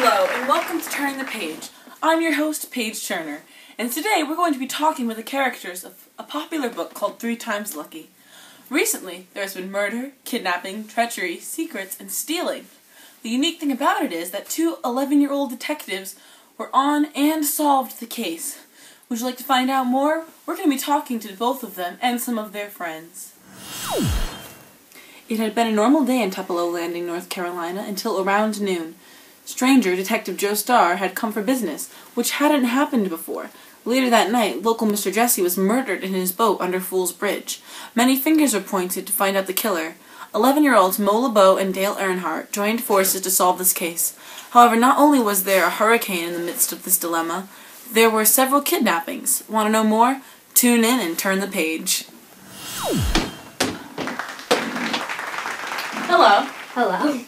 Hello, and welcome to Turning the Page. I'm your host, Paige Turner, and today we're going to be talking with the characters of a popular book called 3 Times Lucky. Recently, there has been murder, kidnapping, treachery, secrets, and stealing. The unique thing about it is that 2 11-year-old detectives were on and solved the case. Would you like to find out more? We're going to be talking to both of them and some of their friends. It had been a normal day in Tupelo Landing, North Carolina, until around noon. Stranger Detective Joe Starr had come for business, which hadn't happened before. Later that night, local Mr. Jesse was murdered in his boat under Fool's Bridge. Many fingers were pointed to find out the killer. 11-year-olds Mo LeBeau and Dale Earnhardt joined forces to solve this case. However, not only was there a hurricane in the midst of this dilemma, there were several kidnappings. Want to know more? Tune in and turn the page. Hello. Hello.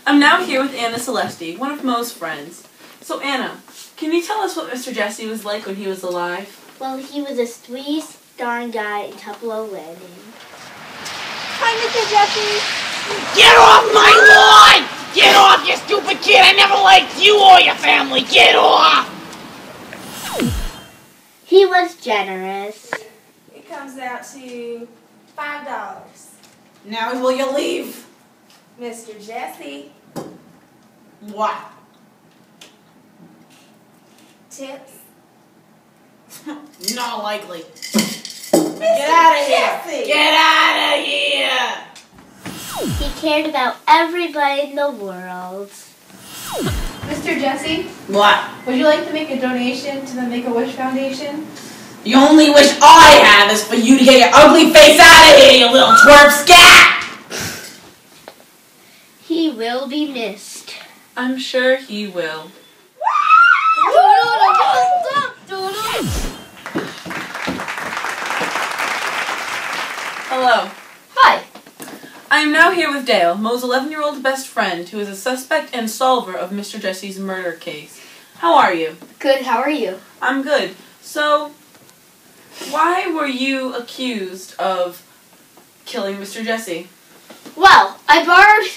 I'm now here with Anna Celeste, one of Mo's friends. So Anna, can you tell us what Mr. Jesse was like when he was alive? Well, he was a three-star guy in Tupelo Landing. Hi, Mr. Jesse. Get off my lawn! Get off, you stupid kid! I never liked you or your family! Get off! He was generous. It comes out to $5. Now will you leave? Mr. Jesse. What? Tips. Not likely. Get out of here! Jesse. Get out of here! He cared about everybody in the world. Mr. Jesse, What? would you like to make a donation to the Make-A-Wish Foundation? The only wish I have is for you to get your ugly face out of here, you little twerp scat! He will be missed. I'm sure he will. Hello. Hi. I am now here with Dale, Mo's 11-year-old best friend, who is a suspect and solver of Mr. Jesse's murder case. How are you? Good, how are you? I'm good. So, why were you accused of killing Mr. Jesse? Well, I borrowed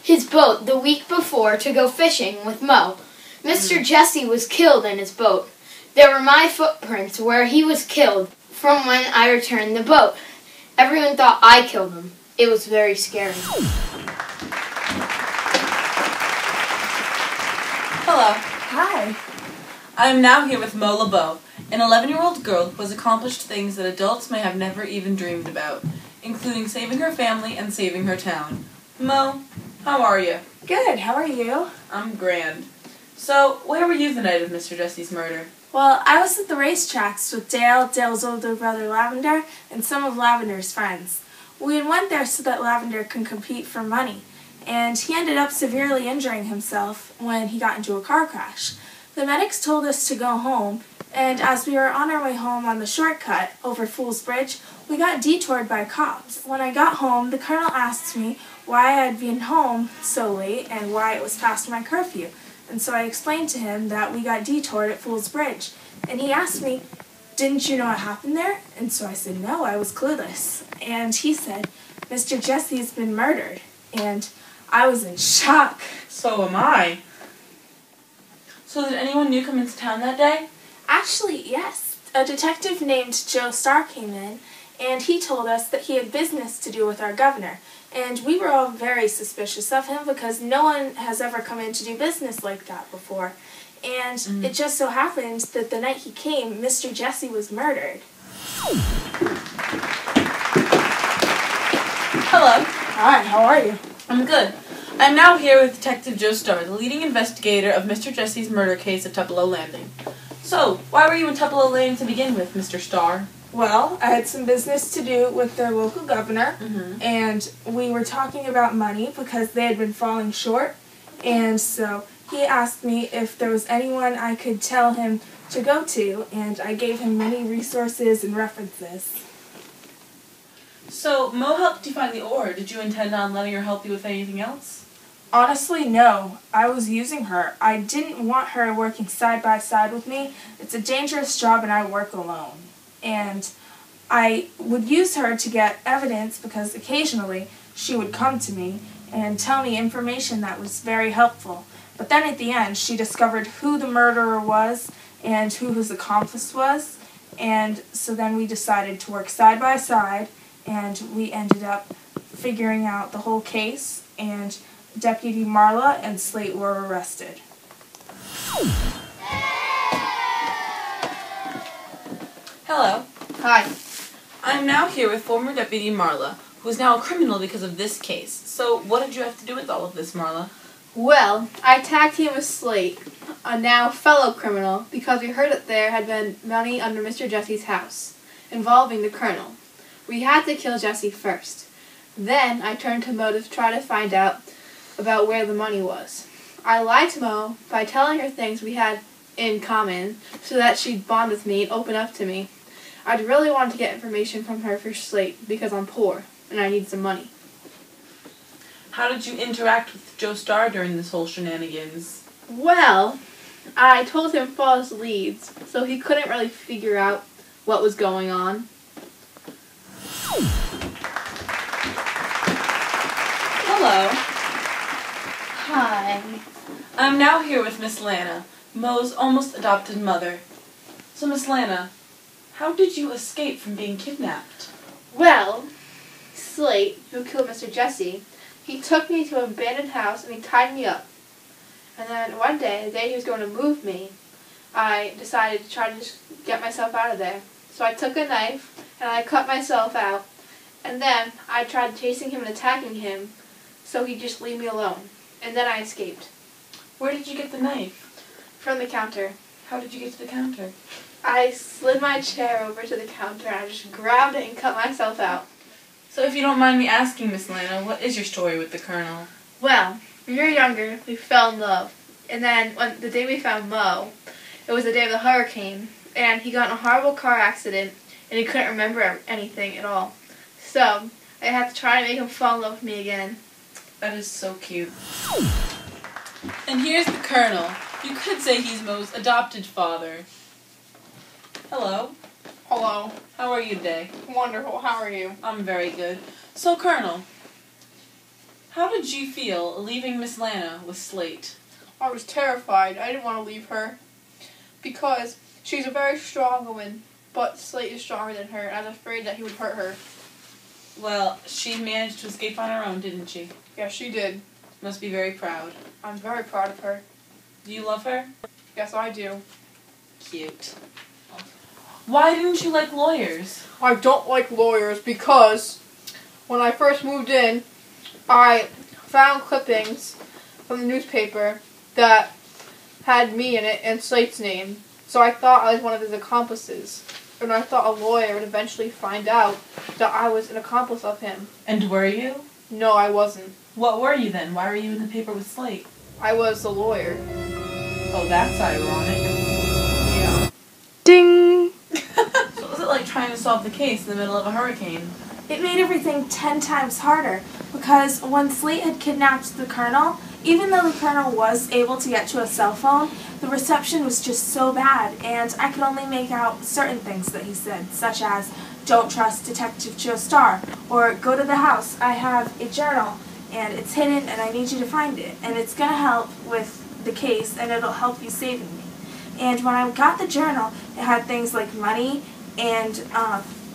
his boat the week before to go fishing with Mo. Mr. Jesse was killed in his boat. There were my footprints where he was killed from when I returned the boat. Everyone thought I killed him. It was very scary. Hello. Hi. I am now here with Mo LeBeau, an 11-year-old girl who has accomplished things that adults may have never even dreamed about, including saving her family and saving her town. Mo, how are you? Good, how are you? I'm grand. So, where were you the night of Mr. Jesse's murder? Well, I was at the racetracks with Dale, Dale's older brother Lavender, and some of Lavender's friends. We had went there so that Lavender can compete for money, and he ended up severely injuring himself when he got into a car crash. The medics told us to go home, and as we were on our way home on the shortcut over Fool's Bridge, we got detoured by cops. When I got home, the colonel asked me why I had been home so late and why it was past my curfew. And so I explained to him that we got detoured at Fool's Bridge. And he asked me, "Didn't you know what happened there?" And so I said, "No, I was clueless." And he said, "Mr. Jesse has been murdered." And I was in shock. So am I. So did anyone new come into town that day? Actually, yes. A detective named Joe Starr came in, and he told us that he had business to do with our governor. And we were all very suspicious of him because no one has ever come in to do business like that before. And it just so happened that the night he came, Mr. Jesse was murdered. Hello. Hi, how are you? I'm good. I'm now here with Detective Joe Starr, the leading investigator of Mr. Jesse's murder case at Tupelo Landing. So, why were you in Tupelo Landing to begin with, Mr. Starr? Well, I had some business to do with their local governor, Mm-hmm. and we were talking about money because they had been falling short, and so he asked me if there was anyone I could tell him to go to, and I gave him many resources and references. So, Mo helped you find the ore. Did you intend on letting her help you with anything else? Honestly, no. I was using her. I didn't want her working side by side with me. It's a dangerous job and I work alone. And I would use her to get evidence because occasionally she would come to me and tell me information that was very helpful. But then at the end, she discovered who the murderer was and who his accomplice was. And so then we decided to work side by side, and we ended up figuring out the whole case, and Deputy Marla and Slate were arrested. Hello. Hi. I'm now here with former Deputy Marla, who is now a criminal because of this case. So what did you have to do with all of this, Marla? Well, I tag teamed with Slate, a now fellow criminal, because we heard that there had been money under Mr. Jesse's house, involving the Colonel. We had to kill Jesse first. Then I turned to Mo to try to find out about where the money was. I lied to Mo by telling her things we had in common so that she'd bond with me and open up to me. I'd really wanted to get information from her for Slate because I'm poor and I need some money. How did you interact with Joe Starr during this whole shenanigans? Well, I told him false leads, so he couldn't really figure out what was going on. Hello. Hi. I'm now here with Miss Lana, Mo's almost adopted mother. So, Miss Lana, how did you escape from being kidnapped? Well, Slate, who killed Mr. Jesse, he took me to an abandoned house and he tied me up. And then one day, the day he was going to move me, I decided to try to just get myself out of there. So I took a knife and I cut myself out. And then I tried chasing him and attacking him, so he'd just leave me alone. And then I escaped. Where did you get the knife? From the counter. How did you get to the counter? I slid my chair over to the counter and I just grabbed it and cut myself out. So if you don't mind me asking, Miss Lana, what is your story with the Colonel? Well, when we were younger, we fell in love. And then when the day we found Mo, it was the day of the hurricane, and he got in a horrible car accident, and he couldn't remember anything at all. So I had to try to make him fall in love with me again. That is so cute. And here's the Colonel. You could say he's Mo's adopted father. Hello. Hello. How are you today? Wonderful. How are you? I'm very good. So, Colonel, how did you feel leaving Miss Lana with Slate? I was terrified. I didn't want to leave her because she's a very strong woman, but Slate is stronger than her, and I was afraid that he would hurt her. Well, she managed to escape on her own, didn't she? Yes, she did. Must be very proud. I'm very proud of her. Do you love her? Yes, I do. Cute. Why didn't you like lawyers? I don't like lawyers because when I first moved in, I found clippings from the newspaper that had me in it and Slate's name. So I thought I was one of his accomplices. And I thought a lawyer would eventually find out that I was an accomplice of him. And were you? No, I wasn't. What were you then? Why were you in the paper with Slate? I was the lawyer. Oh, that's ironic. Yeah. Ding! So what was it like trying to solve the case in the middle of a hurricane? It made everything 10 times harder, because when Slate had kidnapped the Colonel, even though the Colonel was able to get to a cell phone, the reception was just so bad, and I could only make out certain things that he said, such as, "Don't trust Detective Joe Starr," or "Go to the house, I have a journal, and it's hidden, and I need you to find it, and it's going to help with the case, and it'll help you saving me." And when I got the journal, it had things like money and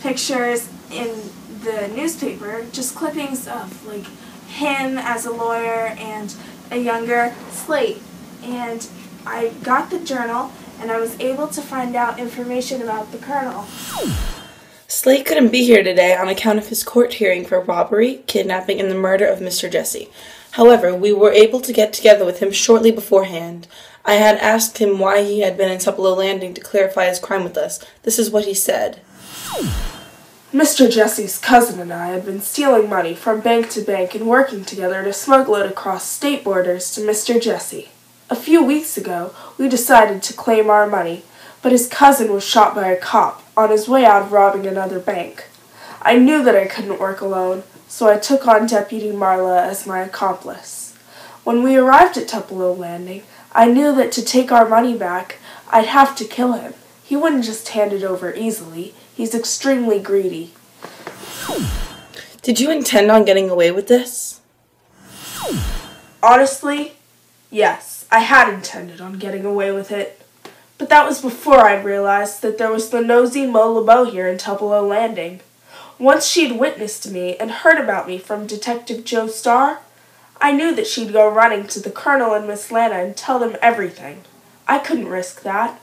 pictures in the newspaper, just clippings of like him as a lawyer and a younger Slate. And I got the journal and I was able to find out information about the Colonel. Slate couldn't be here today on account of his court hearing for robbery, kidnapping, and the murder of Mr. Jesse. However, we were able to get together with him shortly beforehand. I had asked him why he had been in Tupelo Landing to clarify his crime with us. This is what he said. Mr. Jesse's cousin and I had been stealing money from bank to bank and working together to smuggle it across state borders to Mr. Jesse. A few weeks ago, we decided to claim our money, but his cousin was shot by a cop on his way out of robbing another bank. I knew that I couldn't work alone, so I took on Deputy Marla as my accomplice. When we arrived at Tupelo Landing, I knew that to take our money back, I'd have to kill him. He wouldn't just hand it over easily. He's extremely greedy. Did you intend on getting away with this? Honestly, yes. I had intended on getting away with it. But that was before I realized that there was the nosy Mo LeBeau here in Tupelo Landing. Once she'd witnessed me and heard about me from Detective Joe Starr, I knew that she'd go running to the Colonel and Miss Lana and tell them everything. I couldn't risk that.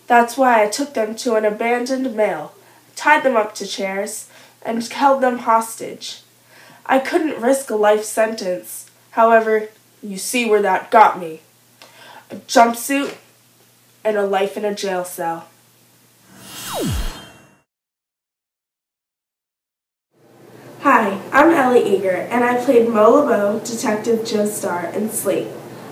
That's why I took them to an abandoned mill, tied them up to chairs, and held them hostage. I couldn't risk a life sentence. However, you see where that got me. A jumpsuit and a life in a jail cell. Hi, I'm Ellie Eager, and I played Mo LeBeau, Detective Joe Starr, in Sleep.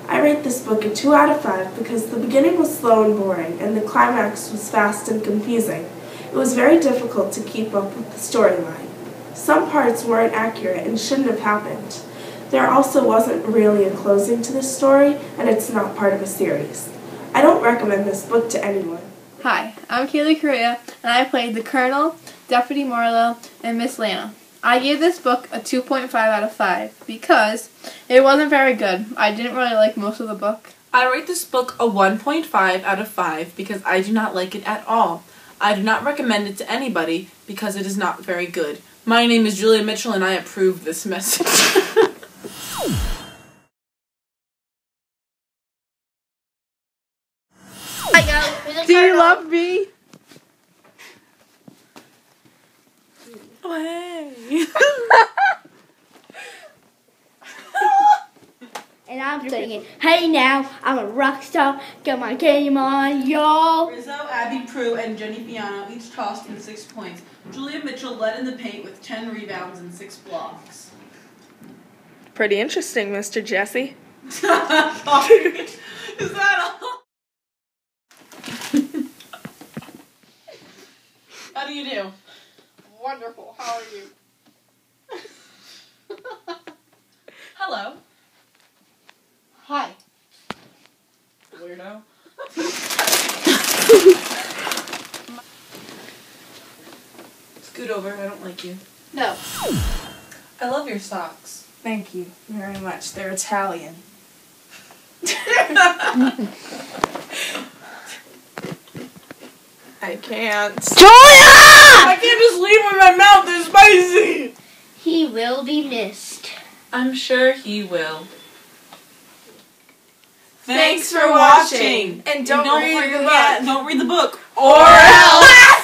I rate this book a 2 out of 5 because the beginning was slow and boring, and the climax was fast and confusing. It was very difficult to keep up with the storyline. Some parts weren't accurate and shouldn't have happened. There also wasn't really a closing to this story, and it's not part of a series. I don't recommend this book to anyone. Hi, I'm Kaylee Correa, and I played the Colonel, Deputy Marlowe, and Miss Lana. I gave this book a 2.5 out of 5 because it wasn't very good. I didn't really like most of the book. I rate this book a 1.5 out of 5 because I do not like it at all. I do not recommend it to anybody because it is not very good. My name is Julia Mitchell and I approve this message. Do you love me? Oh, hey. And I'm singing, hey now, I'm a rock star, got my game on, y'all. Rizzo, Abby Prue, and Jenny Piano each tossed in 6 points. Julia Mitchell led in the paint with 10 rebounds and 6 blocks. Pretty interesting, Mr. Jesse. Is that all? How do you do? Wonderful. How are you? Hello. Hi. Weirdo. Scoot over, I don't like you. No. I love your socks. Thank you very much. They're Italian. I can't. Julia! I can't just leave with my mouth, they're spicy! He will be missed. I'm sure he will. Thanks for watching! And don't read the book. Don't read the book. Or else!